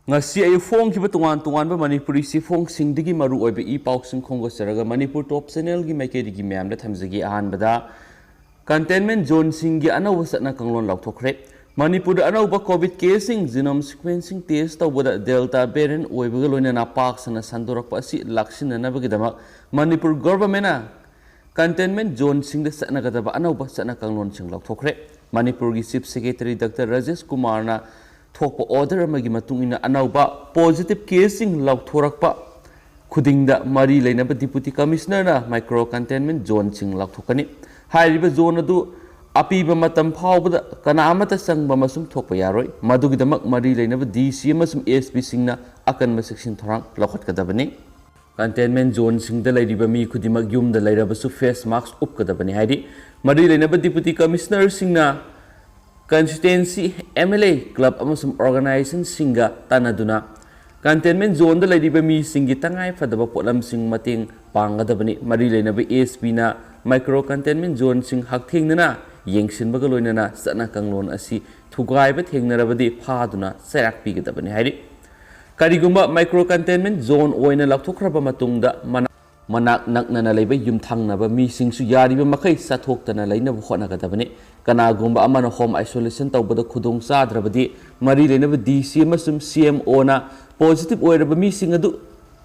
ngasi ay phong ki batuan tuan ba manipuri si phong sing digi maru oi be I pauk sing khong go saraga manipur top channel gi maike digi myam da thamjagi ahan bada containment zone sing gi anaw satna kanglon lauthokre manipur da anaw ba covid casing genome sequencing test taw bada delta variant oi be loina na pak sana sandorak pa si laksina na ba gidamak manipur government na containment zone sing da satna gada ba anaw ba satna kanglon sing lauthokre manipur gi chief secretary dr rajesh kumar na थोप order अनौबा positive केसिंग लौथोरक्पा खुदिंगदा मरी लेनब deputy commissioner micro containment zone सिंग लौथोकनी हाइरिबा जोन अदु अपीबा मतम फावबदा कनामता संगबा मसुम थोप यारोय मदुगिदमक मरी लेनब डीसी मसुम एसपी सिंगना अकनब सेक्शन थोरांग लौखटकदबनी कंटेनमेंट जोन सिंगदा लेरिबा मी खुदिमक युमदा लेरबसु फेस मास्क उपकदबनी हाइरि मरी लेनब डिप्यूटी कमिश्नर सिंगना constituency MLA club amasum organization singa tanaduna containment zone da ladiba mi singi tangai fadaba polam sing mating pangadabani mari lenabi ASP na micro containment zone sing hak thengnana yengsin baga loinana sana kanglon asi thugai ba thengnarabadi phaduna serak pigadabani hairi karigumba micro containment zone oina lakthukraba matungda manak naknana leiba yumthangnaba mi singsu yariba makai sathoktana leina hotnagadabani kanagumba amana home isolation tawbada khudong chadrabadi mari lenaba DC amasum CMO na positive oiraba mi singadu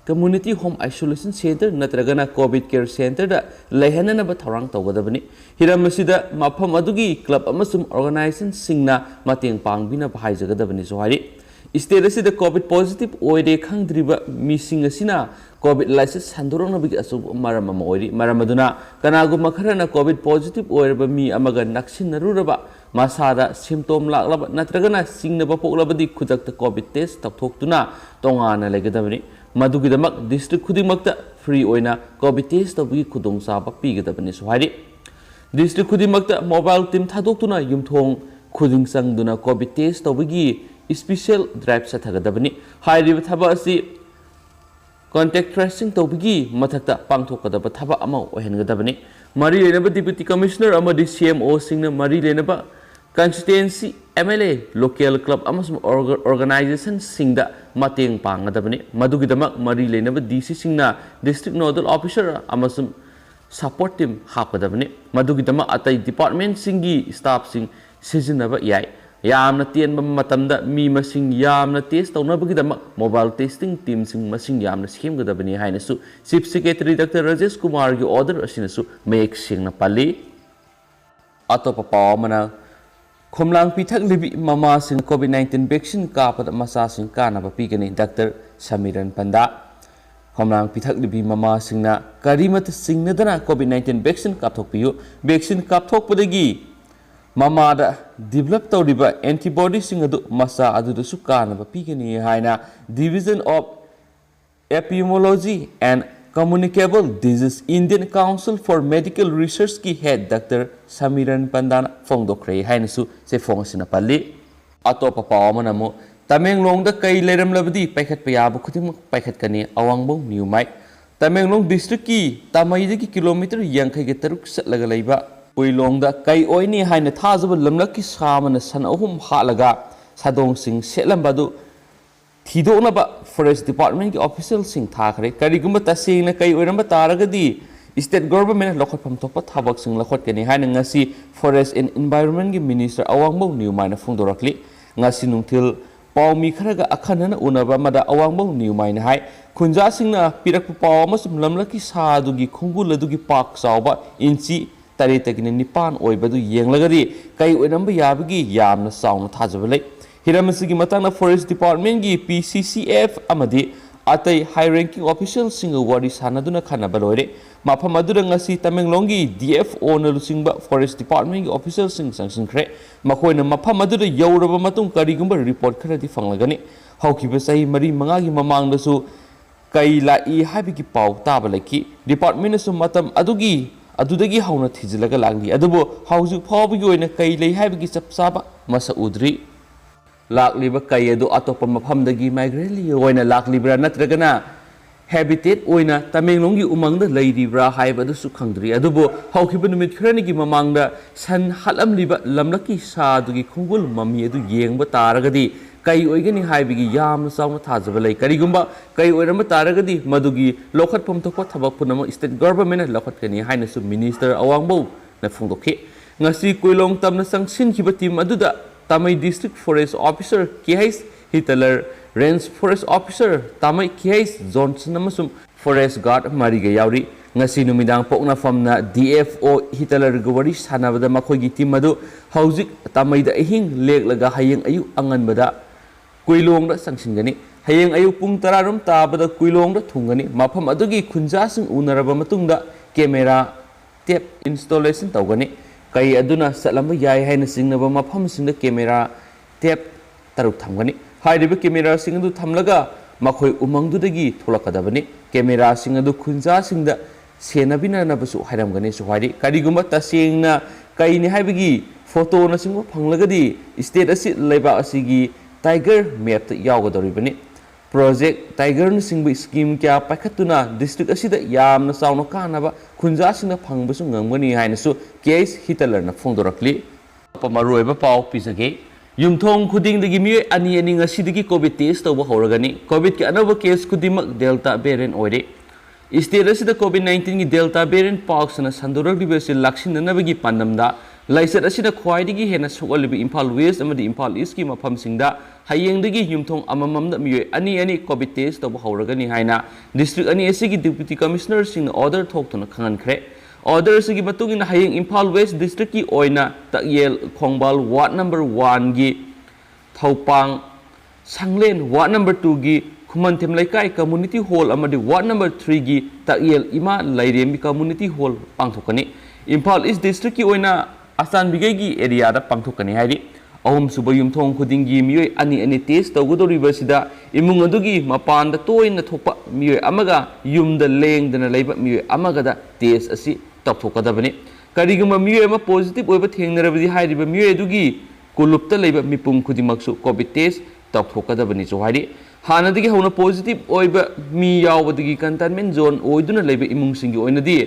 community home isolation center natragana covid care center da lehanana ba thorang tawgadabani hiramasida mafam adugi club amasum organization singna mateng pangbina bhaijagadabani sohari state asida covid positive oire khangdriba mi singasina covid license handorong bigi asu maram oiri maramaduna kanagu makharana covid positive oirba mi amaga naksin naruraba masada symptom laklaba natragana singnaba poklabadi khujakta covid test takthokuna tongana legadabani madugidamak district khudimakta free oina covid test tabigi khudong saba pigadabani sohari district khudimakta mobile team thadoktuna yumthong khuding sangduna covid test tabigi special drive sathagadabani hairiba thaba asi contact tracing tawbigi mathakta pangthokadaba thaba ama ohengadabani mari lenaba deputy commissioner amadi CMO singna mari lenaba constituency MLA local club amasum organization singda mateng pangadabani madugidama mari lenaba DC singna district nodal officer amasum support team hapkadabani madugidama atai department singi staff sing sizinaba yai yamna tienba matamda mi masing yamna test tawnabagidama mobile testing team sing masing yamna schemgadabani hainasu chief secretary dr rajesh kumar gi order asinasu mek singna pali atopa pawmana khomlang pithak libi mama sing covid 19 vaccine kapada masa sing kanaba pigani dr samiran panda khomlang pithak libi mama singna karimat singnadana covid 19 vaccine kapthokpiyu vaccine kapthokpadagi mamada develop tawriba antibody singadu masa adudu sukana pigani haina division of epidemiology and communicable disease Indian Council for Medical Research ki head dr samiran pandana fongdokre haina su se fongsina palli atopa pawamana mo tamenglong da kai leram labdi paikhat payaba khutim paikhat kani awangbong niumai tamenglong district ki tamai ki kilometer yankhai ge taruk satlaga leiba Uilong da kai oini haina thajaba lamlaki samana san ahum halaga sadong sing selambadu thidonaba forest department ki official sing thakre karigumba tasingna kai oiramba taragadi state government lokhotpham thokpa thabak sing lokhot kani haina ngasi forest and environment ki minister awangbo niumaina phungdorakli ngasi nungthil pawmi kharaga akhanana unaba mada awangbo niumaina hai khunja singna pirak paw amasum lamlaki sadugi khungbul adugi pak chawba inchi tari tagina nipan oibadu yenglagari kai oinamba yabagi yamna sauna thajabale hiramasigi matangna forest department gi PCCF amadi atai high ranking official singa wari sanaduna khanaba loire mafam adura ngasi tamenglong gi DFO na lusingba forest department gi official sing sangsinkhre makoina mafam adura yauraba matung karigumba report kharadi fanglagani haukiba sahi mari manga gi mamangdasu kai lai habigi paw taba leki department su matam adugi adudagi hauna thijilaga lagli adubo hauju phawbigi oina kai lei haibigi chapsaba masa udri lakliba kai adu atopa maphamdagi migrantly oina laklibra natragana habitat oina tamenglonggi umangda leiribra haibadu su khangdri adubo haukiba numit khrani gi mamangda san halamliba lamlaki sadugi khungul mami adu yengba taragadi ꯀꯩ ꯑꯣꯏꯒꯅꯤ ꯍꯥꯏꯕꯒꯤ ꯌꯥꯝꯅ ꯆꯥꯎꯅ ꯊꯥꯖꯕ ꯂꯩ ꯀꯔꯤꯒꯨꯝꯕ ꯀꯩ ꯑꯣꯏꯔꯝꯕ ꯇꯥꯔꯒꯗꯤ ꯃꯗꯨꯒꯤ ꯂꯧꯈꯠꯐꯝ ꯊꯣꯛꯄ ꯊꯕꯛ ꯄꯨꯝꯅꯃꯛ ꯁ꯭ꯇꯦꯠ ꯒꯚꯔꯟꯃꯦꯟꯠꯅ ꯂꯧꯈꯠꯀꯅꯤ ꯍꯥꯏꯅꯁꯨ ꯃꯤꯅꯤꯁꯇꯔ ꯑꯋꯥꯡꯕꯧꯅ ꯐꯣꯡꯗꯣꯛꯈꯤ ꯉꯁꯤ ꯀꯨꯏꯂꯣꯡ ꯇꯝꯅ ꯆꯪꯁꯤꯟꯈꯤꯕ ꯇꯤꯝ ꯑꯗꯨꯗ Tamei district forest officer KH Hitler range forest officer Tamei KH Johnson ꯑꯃꯁꯨꯡ ꯐꯣꯔꯦꯁ ꯒꯥꯔꯗ ꯃꯔꯤꯒ ꯌꯥꯎꯔꯤ ngasi numidang poknafamna DFO Hitalarga wari sanabada makhoi team adu hauzik tamaida ahing leklaga hayeng ayu anganbada kuilongda sangsingani hayeng ayu pung tararum tabada kuilongda thungani mafam adugi khunjasing unaraba matungda camera tape installation tawgani kai aduna salamba yai haina singnaba mafam singda camera tape taruk thamgani hairiba camera singdu thamlaga makhoi umangdudagi tholakadabani camera singadu khunja singda senabinanabasu hairamgani suhari karigumba tasengna kaini haibagi photo na singwa phanglagadi state asi leba asigi tiger map ta yawgadoribani project tiger na singba scheme kya pakhatuna district asida yamna sauna kanaba khunja singna phangbasu ngamgani hainasu case Hitler na phongdorakli pamaroiba pau pisage yumthong khudingdagi mi ani ani ngasidagi covid test tawba horagani covid ki anaba case kudimak delta variant oire state asida covid-19 gi delta variant pausna sandorak dibesi laksinanabagi pandamda laisat asida khwaidigi hena sogalibi Imphal West amadi Imphal East ki mafam singda hayengdagi yumthong amamamda mi ani ani covid test tawba horagani haina district ani asigi deputy commissioner sing order thoktuna khangankhre order asigi matungina hayeng Imphal West district ki oina takyel khongbal ward number 1 gi Thaupang Sanglen ward number 2 gi Kumanthim Laikai Community Hall amadi ward number 3 gi Takyel Ima Lairembi Community Hall pangthokani Imphal East district ki oina Asan Bigai gi area da pangthokani hairi ahum suba yumthong khudingi miyoi ani ani test tawgodoriba sida imung adugi mapanda toina thokpa miyoi amaga yumda lengdana leiba miyoi amaga da test asi tawthokadabani kariguma miyoi ama positive oiba thengnarabadi hairiba miyoi adugi kulupta leiba mipum khudimaksu covid test tawthokadabani so hairi hanadigi hona positive oiba mi yawbadigi containment zone oiduna leiba imung singi oinadi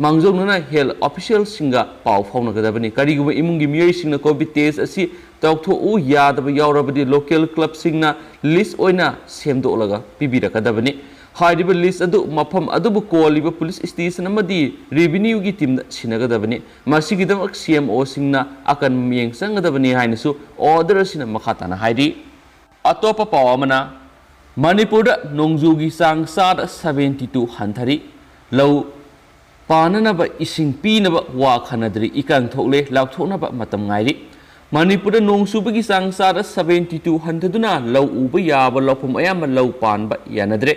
mangjongna health officials singa pau faunagabani kariguma imungi miyoi singna covid test asi tawtho u yadaba yawrabadi local club singna list oina semdolaga pibirakadabani hairiba list adu mafam adubu koliba police station amadi revenue gi team sinagadabani masigidamak CMO singna akan miyeng sangadabani hainasu order sina makhatana hairi atopa pawamana Manipur nongjugi sang sad 72 hanthari low pananaba ising pinaba wa khanadri ikang thokle laukthoknaba matam ngairi Manipur nongsubagi sang sad 72 hanthaduna low uba yaba lopum ayama low panba yanadre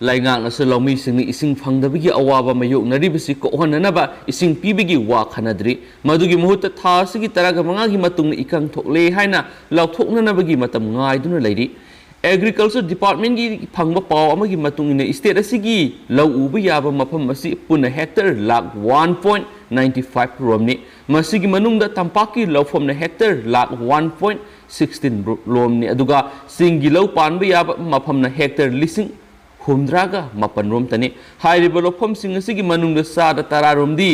laingang asu lawmi singni ising phangdabigi awaba mayok naribasi ko honanaba ising pibigi wa khanadri madugi muhutta thasigi taraga mangagi matungna ikang thokle haina laukthoknanabagi matam ngaiduna lairi Agriculture Department gi phangba paw amagi matungina state asigi law uba yaba mafam asi puna hectare lakh 1.95 romni masigi manungda tampaki lawfom na hectare lakh 1.16 romni aduga singi law panba yaba mafam na hectare lising humdraga mapan rom tani hairiba lawfom sing asigi manungda sada tara romdi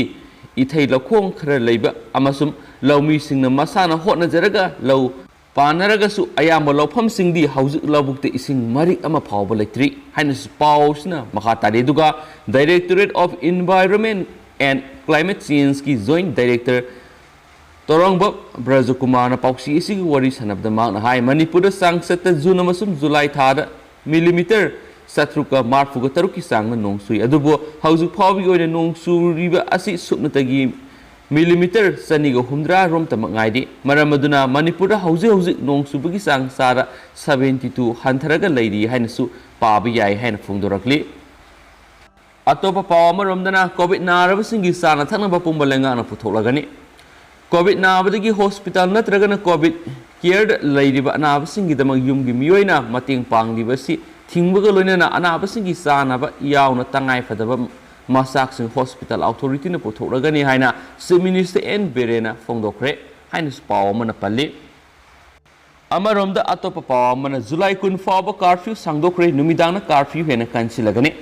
ithai lakhong khara leiba amasum lawmi singna masana hotna jaraga law Panaragasu ayamba lawfam singdi hauzik lawbukte ising marik ama phawba leitri hainus pausna makhatari duga Directorate of Environment and Climate Change ki Joint Director Torongba Brajakumar na pauksi isigi wari sanabda magna hai Manipur sangsata June amasum July thada millimeter satruka marfuga taruki sangna nongsui adubo hauzik phawbi oina nongsuriba asi supnatagi millimeter saniga humdra rom tamangaidi maramaduna Manipur hauzi nong subagi sang sara 72 hantharaga lairi hainasu pabi yai haina phongdorakli atopa pawama romdana covid naraba singi sana thaknaba pumbalenga na putholagani covid nabadagi hospital natragana covid care lairiba anaba singi damang yumgi miyoina mating panglibasi thingbaga loinana anaba singi sanaba yauna tangai fadaba Masaksing Hospital Authority na puthoragani haina Chief Minister N Birena phongdokre haina pawamana palli amaromda atopa pawamana July 10 fawba curfew sangdokre numidangna curfew hena kansilagani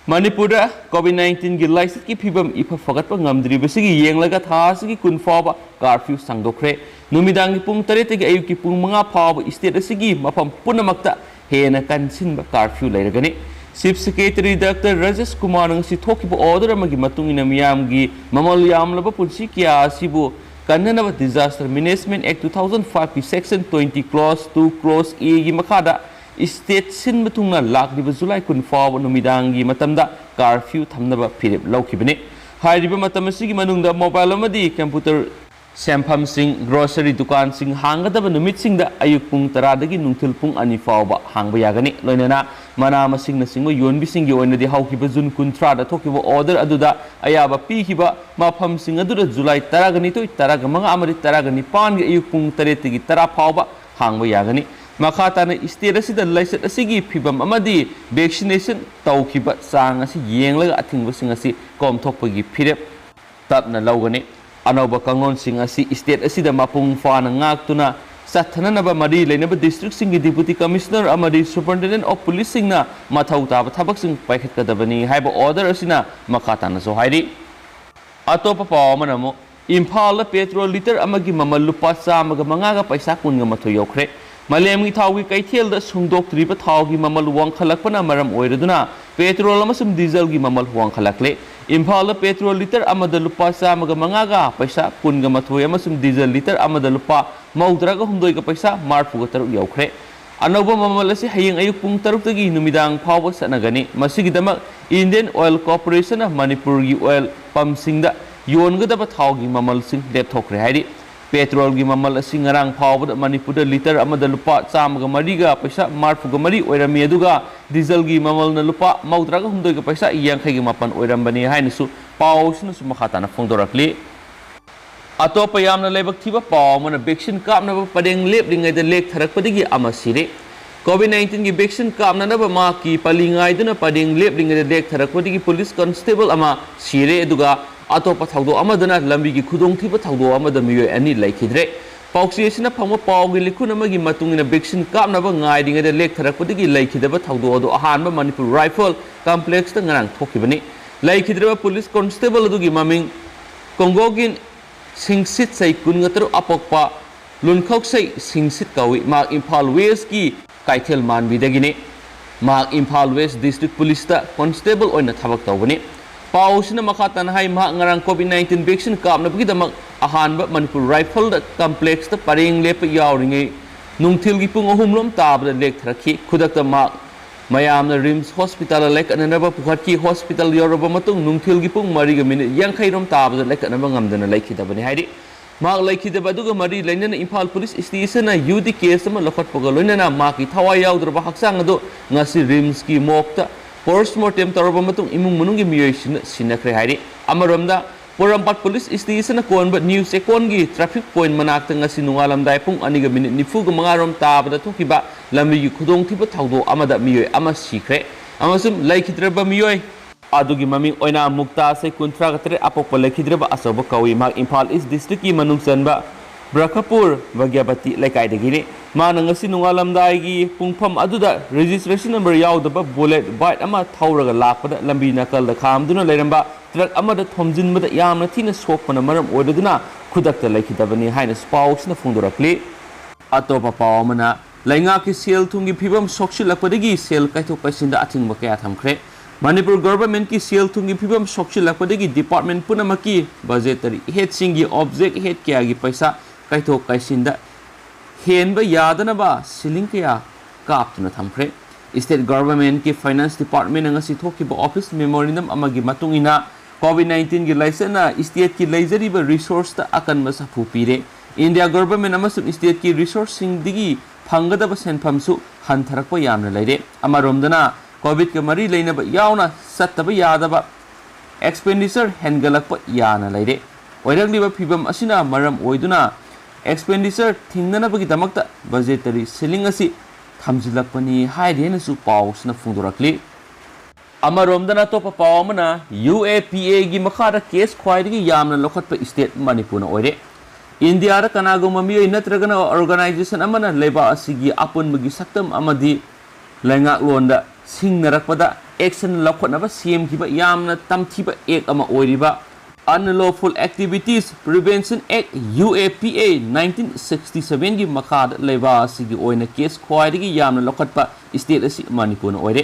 Manipur COVID-19 gi laisat ki phibam ifa fagatpa ngamdribasigi yenglaga thasigi 10 fawba curfew sangdokre नुमिदांगी पुंग तरेतगी अयुकी पुंग मंगा फाव state असigi मफम पुनमक्ता हेना कंसिनबा curfew लेरगनी chief secretary doctor Rajesh Kumar नंसी थोकिबो ऑर्डर अमगी मतुंगिना मियामगी ममल यामलबा पुंसी किया असिबु कन्ननबा डिजास्टर मैनेजमेंट एक्ट 2005 की सेक्शन 20 क्लॉज 2 क्लॉज ए गी मखादा स्टेट सिन मतुंगना लाखदिबा जुलाई 10 फाव नुमिदांगी मतमदा कर्फ्यू थमनबा फिरिब लौखिबने हाइरिबा मतम असिगी मनुंगदा मोबाइल अमदी कंप्यूटर सेंफम सिंह ग्रोसरी दुकान सिंह हांगदब नुमित सिंह अयुक पुंग तरादगी नुंथिल पुंग अनि फावबा हांगबा यागनी लोइनना मना मसिंग नसिंग योनबी सिंह ओइनदि हाउकिबा जुन कुंथ्रा दा थोकिबा ऑर्डर अदुदा अयाबा पीखिबा माफम सिंह अदुदा जुलाई 12 तो 12 अमरि 12 पान अयुक पुंग तरेतगी 10 फावबा हांगबा यागनी मखाताना स्टेट असिदा लाइसेट असिगी फिबम अमदी वैक्सीनेशन तौखिबा चांग असि येंगलगा अथिंगबा सिंह असि कोमथोकपगी फिरेप तपना लौगनी अनौब कांगलोन सिंह असि स्टेट असिदा मपुंग फाना ngaktuna sathnanaba mari leinaba district singi deputy commissioner amadi superintendent of police singna mathau taba thabak sing paikhatkadabani haiba order asina makhatana so hairi atopa pawamana mo imphal petrol liter amagi mamal lupa chamaga mangaga paisa kunga matho yokre malemgi thawgi kaithel da sungdoktriba thawgi mamal wangkhalakpana maram oiraduna petrol amasum diesel gi mamal wangkhalakle Imphal petrol litre अमदा लुपा चामगा मंगागा पैसा कुनगा मथोय अमसुम diesel litre अमदा लुपा मौद्रागा हुमदोयगा पैसा मार्फुगा तरुक यौखरे अनौबा ममल असि हयेंग अयुक पुंग तरुक्तगी नुमिदांग फावबा सनगनी मसिगिदमक Indian Oil Corporation of Manipur की ऑयल पंप सिंगदा योनगदबा थावगी ममल सिंग लेपथोखरे हाइदि पेट्रोल की ममल असि ngarang फावबा मणिपुर लीटर अमदा लुपा चामगा मरिगा पैसा मार्फुगा मरि ओइरमी अदुगा डीजल की ममल न लुपा मौद्रागा हुमदोयगा पैसा यांखैगी मापन ओइरमबनी हाइनसु पावसुनसु मखाताना फोंदोरक्ली अतोप यामना लेबक थिबा पावमन वैक्सीन कापनबा पदेंग लेपलिंगैदा लेक थरकपदगी अमा सिरे कोविड-19 की वैक्सीन कापनबा मा की पलिंगाइदुना पदेंग लेपलिंगैदा लेक थरकपदगी पुलिस कांस्टेबल अमा सिरे अदुगा अतोप थौदो अमदना लंबी की खुदोंग थिबा थौदो अमदा मियोय अनि लैखिद्रे पाउक्सीसिना फंगो पावगी लिखुन अमगी मतुंगिना वैक्सीन कापनबा ngaidingैदा लेक थरकपदगी लैखिदबा थौदो अदो अहानबा मणिपुर राइफल कॉम्प्लेक्स ता ngarang थोखिबनी लैखिद्रबा पुलिस कांस्टेबल अदुगी ममिंग कोंगोगिन सिंगसित सै कुनगतर अपोक्पा लुनखौसै सिंगसित कवि मा इम्फाल वेस्ट की काइथेल मानबिदगिने मा इम्फाल वेस्ट डिस्ट्रिक्ट पुलिस ता कांस्टेबल ओइना थबक तौबनी पाउसिना मखातन हाई मा ngarang कोविड-19 वैक्सीन कापनबगिदमक अहानबा मणिपुर राइफल कॉम्प्लेक्स ता परेंग लेप यावरिङै नुंथिल की पुंग अहुमलोम ताबदा लेक थरखी खुदकता मा मयामना रिम्स हॉस्पिटल लेकनबा पुखटकी हॉस्पिटल योरबा मतुंग नुंथिल की पुंग मरिगा मिनिट यांखैरोम ताबदा लेकनबा ngamdana लैखिदबनि हाइदि माग लैखिदबा दुगा मरि लैनना Imphal police station UD case अमा लखटपगा लोइनना माकी थवाई याउद्रबा हक्सांग अदो ngasi रिम्स की मोक्ता पोस्टमार्टम तौरबा मतुंग इमुंग मनुंगी मियोइसिन सिनखरे हाइदि अमरमदा पोरमपाट पुलिस स्टेशन कोनबा न्यूज एकोन की ट्रैफिक पॉइंट मनाक्ता ngasi नुंगालमदाय पुंग अनिगा मिनिट 45 ताबदा थोकिबा लंबी की खुदोंग थिबा थौदो अमदा मियोय अमा सिखरे अमसुम लैखिद्रबा मियोय अदुगी ममिंग ओइना मुक्ता से 39 अपोक्पा लैखिद्रबा असोबा कवि माग इम्फाल ईस्ट डिस्ट्रिक्ट की मनुंग चनबा ब्रखपुर वग्यापति लैकाइदगिने माना ngasi नुंगालमदाय की पुंगफम अदुदा रजिस्ट्रेशन नंबर याउदबा बुलेट बाइट अमा थौरगा लाकपदा लंबी नकलदा खामदुना लेरंबा ट्रक अमदा थोमजिनबदा यामना थिना सोकपना मरम ओइदुना खुदक्ता लैखिदबनि हाइना स्पाउक्सना फोंदोरक्ली अतोपा पावमना लैंगा की सेल थुंगी फिबम सोक्सिलकपदगी सेल काइथोक काइसिंदा अथिंगबा कया थमख्रे मणिपुर गवर्नमेंट की सेल थुंगी फिबम सोक्सिलकपदगी डिपार्टमेंट पुनमकी बजेटरी हेड सिंगी ऑब्जेक्ट हेड कया की पैसा काइथोक काइसिंदा हेनबा यादनबा सिलिंग कया कापतुना थमख्रे स्टेट गवर्नमेंट की फाइनेंस डिपार्टमेंट ngasi थोकिबा ऑफिस मेमोरेंडम अमगी मतुंगिना कोविड-19 की लाइसेंस स्टेट की लेजरीबा रिसोर्स ता अकनबा साफु पीरे इंडिया गवर्नमेंट अमसुम स्टेट की रिसोर्स सिंगदिगी फंगदबा सेनफमसु हंथरकपा यामना लैरे अमरोमदना कोविड के मरी लेनबा यावना सत्तबा यादबा एक्सपेंडिचर हेनगलकपा याना लैरे ओइरगलिबा फिबम असिना मरम ओइदुना एक्सपेंडिचर थिंगनबगी दमकता बजेटरी सीलिंग असि थमजिलकपनी हाइरेनसु पाउसना फुंदोरकली अमरोमदना तोपा पावमना UAPA की मखादा केस ख्वाइदगी यामना लोखटपा स्टेट मणिपुर ओइरे इंडिया कनागुमा मियोय नत्रगना ऑर्गेनाइजेशन अमना लेबा असिगी अपुनबगी सक्तम अमदी लैंगालोंदा सिंगनरकपदा एक्शन लखोटनबा सेमखिबा यामना तमथिबा एक अमा ओइरिबा Unlawful Activities Prevention Act UAPA 1967 की मखाद लेबा असिगी ओइना केस ख्वाइदगी यामना लखटपा स्टेट असी मणिपुर न ओइरे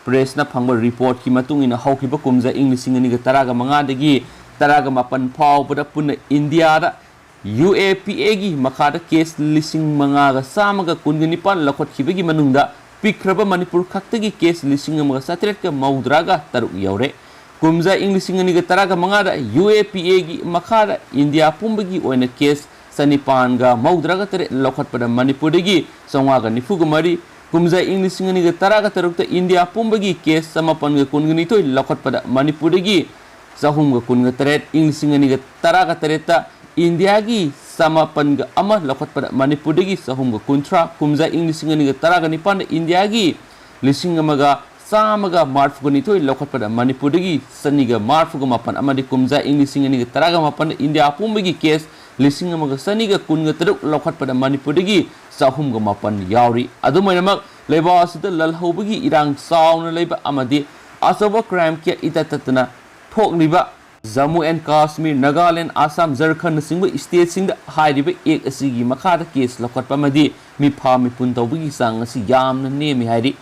प्रेसना फंगबा रिपोर्ट की मतुंग इन हौकिबा कुमजा इंग लिसिंग अनिगा तरागा मंगादगी तरागा मापन फावबदा पुन इंडिया दा UAPA की मखाद केस लिसिंग मंगागा सामगा कुनगा निपान लखटखिबगी मनुंगदा पिख्रबा मणिपुर खक्तगी केस लिसिंग अमगा सतरेटका मौद्रागा तरुक यौरे कुमजा इंग लिसिंग अनिगा तरागा मंगादा UAPA की मखादा इंडिया पुंबगी ओइना केस सनिपानगा मौद्रागा तरे लखटपदा मणिपुरदगी संवागा निफुगा मरी कुमजा इंग लिसिंग अनिगा तरागा तरुकता इंडिया पुंबगी केस समापनगा कुनगा निथोय लखटपदा मणिपुरदगी सहुमगा कुनगा तरेट इंग लिसिंग अनिगा तरागा तरेता इंडिया की समापनगा अमा लखटपदा मणिपुरदगी सहुमगा कुंथ्रा कुमजा इंग लिसिंग अनिगा तरागा निपान इंडिया की लिसिंग अमगा सामगा मार्फुगा निथोय लखटपदा मणिपुरदगी सनिगा मार्फुगा मापन अमदि कुमजा इंग लिसिंग अनिगा तरागा मापन इंडिया पुंबगी केस लिसिंग अमगा सनिगा कुनगा तरुक लखटपदा मणिपुरदगी सहुमगा मापन यावरी अदुमैनमक लेबा असिदा ललहौबगी इरांग सावना लेबा अमदि अचौबा क्राइम के इतततना थोकलिबा जम्मू एंड काश्मीर नागालैंड आसाम झारखंड सिंह स्टेट सिंह हाइरिबा एक असिगी मखादा केस लखटपा मदि मिफा मिपुन तौबगी सांग असि यामना नेमि हाइरि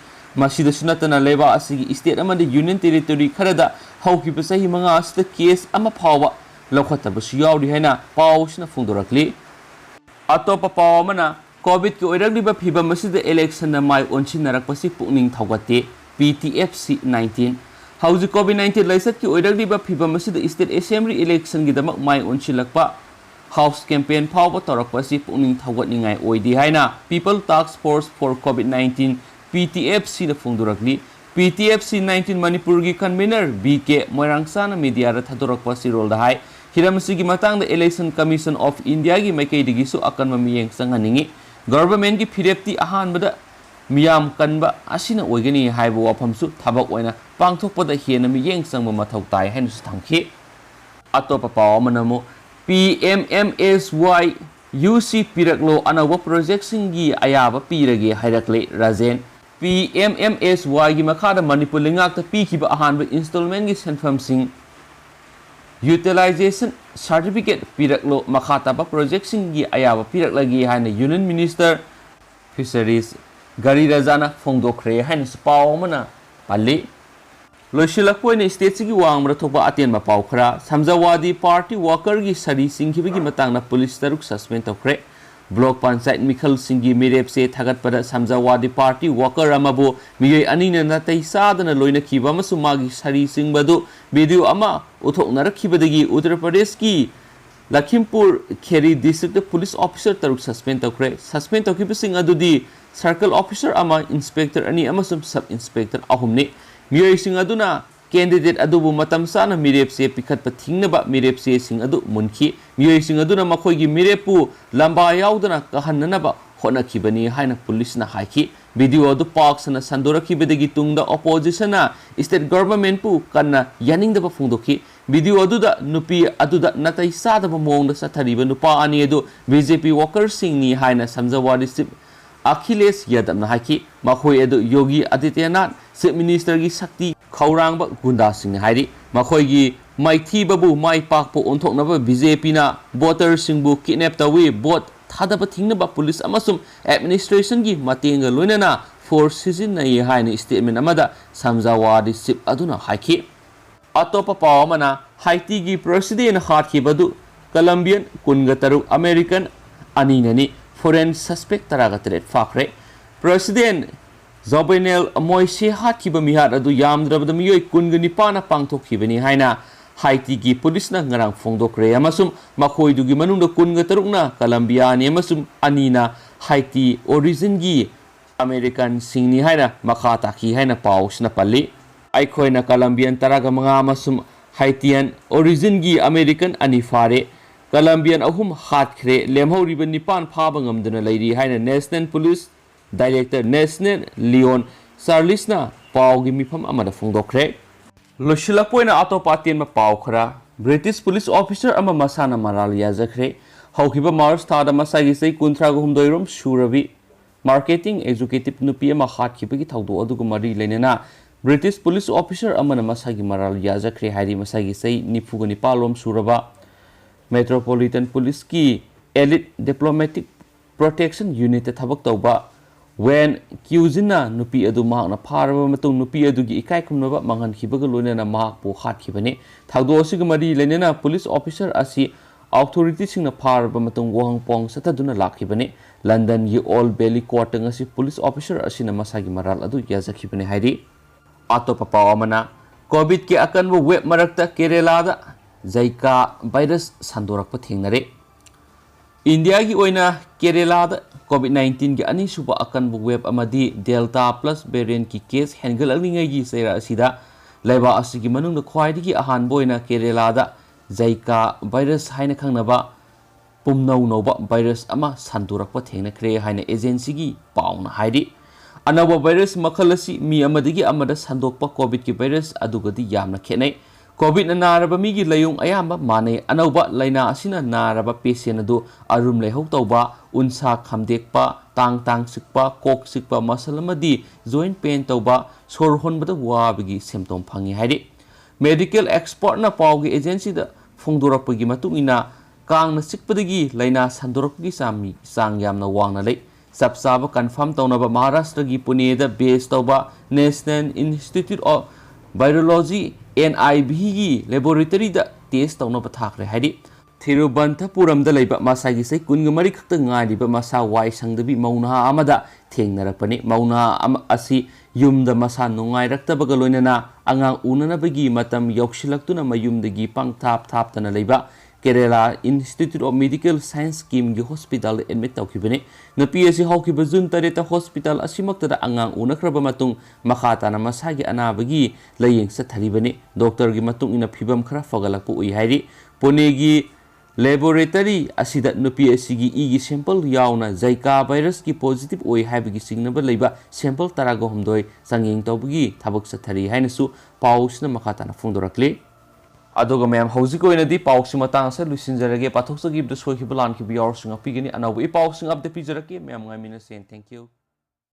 मसीदसु नतना लेबा असिगी स्टेट अमदि यूनियन टेरिटोरी खरदा हौकिबा सही मंगा असिदा केस अमा फावबा लखटबसु यावरि हाइना पाउसना फोंदोरक्ली अतोपा पाव अमना कोविड के ओइरगलिबा फिबम असिदा इलेक्शन ना माय ओनसिनरकपसि पुकनिंग थौगते PTFC 19 हौजी कोविड-19 लाइसत की ओइरगलिबा फिबम असिदा स्टेट असेंबली इलेक्शन गिदमक माय ओनसिलकपा हाउस कैंपेन फावबा तौरकपसि पुकनिंग थौगतनिंगाय ओइदि हाइना पीपल टास्क फोर्स फॉर कोविड-19 PTFC दा फोंदोरकली PTFC 19 मणिपुर की कन्वीनर BK मोइरांगसाना मीडिया रा थादोरकपा सिरोल दा हाय हिरमसिगी मतंग the election commission of India की मैकेदिगिसु अकन मियेंग संगनिंगी गवर्नमेंट की फिरेप्ती अहानबदा मियाम कनबा असिना ओइगनी हाइबो वाफमसु थबक ओइना पांगथोकपदा हेना मियेंग संग मथौ ताय हैनसु थंखि अतोपा पाव मनमु PMMSY UC पिरकलो अनौबा प्रोजेक्ट सिंगी अयाबा पिरगे हाइरकले राजेन PMMSY की मखादा मणिपुर लिंगाकता पीखिबा अहानबा इंस्टॉलमेंट की सेंफम सिंग यूटिलाइजेशन सर्टिफिकेट पिरकलो मखाताबा प्रोजेक्ट सिंगी अयाबा पिरकलगी हाइना यूनियन मिनिस्टर फिशरीज गरी रजाना फोंदोखरे हाइना पाव मना पाली लोइसिलकपोइना स्टेट सिगी वांगमरा थोपा अतेनबा पाव खरा समजावादी पार्टी वर्कर की सरी सिंखिबगी मतंगना पुलिस तरुक सस्पेंड तौखरे ब्लॉक पंचायत मिखल सिंगी मिरेप से थगतपदा समजावादी पार्टी वर्कर अमबो मियै अनिना नतै सादना लोइनखिबा अमसु मागी सरी सिंबदु वीडियो अमा उथोकनरखिबदगी उत्तर प्रदेश की Lakhimpur Kheri district police officer तरुक सस्पेंड तौखरे सस्पेंड तौखिबसिंग अदुदी सर्कल ऑफिसर अमा इंस्पेक्टर अनि अमसुम सब इंस्पेक्टर अहुमने मियोइसिंग अदुना कैंडिडेट अदुबु मतम साना मिरेप से पिखतप थिंगनबा मिरेप से सिंग अदु मुनखि मियोइसिंग अदुना मखोइगी मिरेपु लंबा याउदना कहन्ननबा होनखिबनी हाइना पुलिसना हाइखि वीडियो अदु पाक्सना संदोरखिबदगी तुंगदा ऑपोजिशनना स्टेट गवर्नमेंट पु कन्ना यानिंगदबा फोंदोखि वीडियो अदुदा नुपी अदुदा नतै सादबा मोंगदा सथरिबा नुपा अनि अदु बीजेपी वर्कर सिंगनी हाइना समजावादी सिप अखिलेश यादव हाइखि मखोय अदु योगी आदित्यनाथ चीफ मिनिस्टर की शक्ति खौरांग गुंडा सिंह हाइरि मखोयगी माइथीबबु माइ पाकपो ओंथोकनबा बीजेपी ना वोटर सिंहबु किडनैप तवी वोट थादबा थिंगनबा पुलिस अमसुम एडमिनिस्ट्रेशन की मतेंग लोइनना फोर्स सिजिननाय हाइना स्टेटमेंट अमदा समजावादी सिप अदुना हाइखि अतोपा पाव अमना हाइती की प्रेसिडेंट हाटखिबदु कोलंबियन कुनगतरु अमेरिकन अनिननी फॉरेन सस्पेक्ट तरागतरेट फाखरे प्रेसिडेंट जोबेनेल मोइसे हाटखिबा मिहात अदु यामद्रबद मियोय कुनग निपाना पांगथोखिबनी हाइना हाइती की पुलिस ना ngarang फोंदोखरे अमसुम मखोइदुगी मनुंग कुनग तरुकना कोलंबियानी अमसुम अनीना हाइती ओरिजिन की अमेरिकन सिंगनी हाइना मखा ताखी हाइना पाउसना पल्ली आइखोइना कोलंबियन तरागा मंगा अमसुम हाइतियन ओरिजिन की अमेरिकन अनी फारे कोलंबियन अहुम हाटखरे लेमहौरिबा निपान फाबा ngamduna leiri haina national police director national Leon चार्लिसना पावगी मिफम अमदा फोंदोखरे लोशिलपोइना अतोपातेन पाव खरा ब्रिटिश पुलिस ऑफिसर अमा मसाना मराल याजखरे हौखिबा मार्च थादा मसागी सै कुंथ्रा गुमदोइरोम सुरबी मार्केटिंग एजुकेटिव नुपी अमा हाटखिबगी थौदो अदुगु मरि लेनेना British police officer amana masagi maral yajakre hairi masagi sei nifugani palom suraba Metropolitan Police ki Elite Diplomatic Protection Unit thabak tawba when Kyujina nupi adu mahakna pharaba matung nupi adugi ikai kumnaba mangan khibaga loinana mahak pu khat khibani thagdo asiga mari lenena police officer asi authority singna pharaba matung wahang pong sataduna lakhibani London gi Old Bailey Court ngasi police officer asina masagi maral adu yajakhibani hairi atopa pawamana COVID ki akan web marakta Kerala da Zika virus sandorakpa thengnare India gi oina Kerala da COVID-19 gi ani suba akan web amadi Delta plus variant ki case handle alningai gi sera asida laiba asigi manung khwaidi gi ahan boina Kerala da Zika virus haina khangnaba pumnau noba virus ama sandorakpa thengna kre haina agency gi pauna haidi Anaba virus makhalasi mi amadigi amada sandokpa COVID ki virus adugadi yamna khenai COVID na naraba mi gi layung ayamba mane anauba laina asina naraba patient adu arum lehau tawba unsa khamdekpa tang sikpa kok sikpa masalamadi joint pain tawba sor honbada wabigi symptom phangi hairi medical expert na pawgi agency da phongdorakpagi matungina kangna sikpadagi laina sandorakgi sami sang yamna wangna lei Sabsaba confirm taunaba Maharashtra gi Pune da base tauba National Institute of Virology NIV gi laboratory da test taunaba thakre haidi Thiruvananthapuram da leiba masagi sai kungamari khakta ngari ba masa wai sangdabi mauna amada thengnarakpani mauna asi yumda masa nungai raktabaga loinana angang unanabagi matam yokshilakuna mayumdagi pangthap thaptana leiba Kerala Institute of Medical Science Scheme gi hospital admit tawkhibani napi asi hawkiba June 3 hospital asimakta angang unakraba matung makhata na masagi anabagi layeng sa tharibani doctor gi matung ina phibam khara fagalakpu ui hairi Pune gi laboratory asida nupi asi gi igi sample yauna Zika virus ki positive oi haibagi signaba leiba sample tarago homdoi sanging tawbagi thabak sa thari hainasu pausna makhata na phungdorakle adoga ma'am hausi ko inadi pauksi matang sa lusinjarage pathok sa gib the sohi balan ki biar singa pigini anawi pauksi update pijarake ma'am ngai mina sen thank you